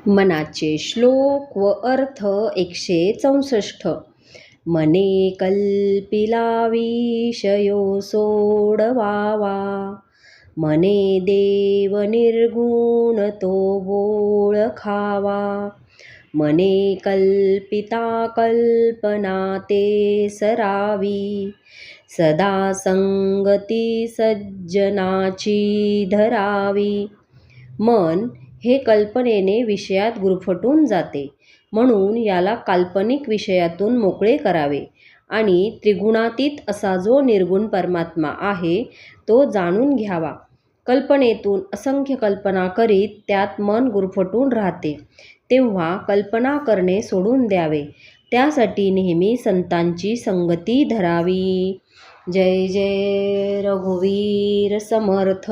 मनाचे श्लोक व अर्थ 164. मने कल्पिला विषयो सोडवावा, मने देव निर्गुण तो ओळखावा. मने कल्पिता कल्पना ते सरावी, सदा संगती सज्जनाची धरावी. मन हे कल्पनेने विषयात गुरफटून जाते, म्हणून याला काल्पनिक विषयातून मोकळे करावे आणि त्रिगुणातीत असा जो निर्गुण परमात्मा आहे तो जाणून घ्यावा. कल्पनेतून असंख्य कल्पना करीत त्यात मन गुरफटून राहते, तेव्हा कल्पना करणे सोडून द्यावे. त्यासाठी नेहमी संतांची संगती धरावी. जय जय रघुवीर समर्थ.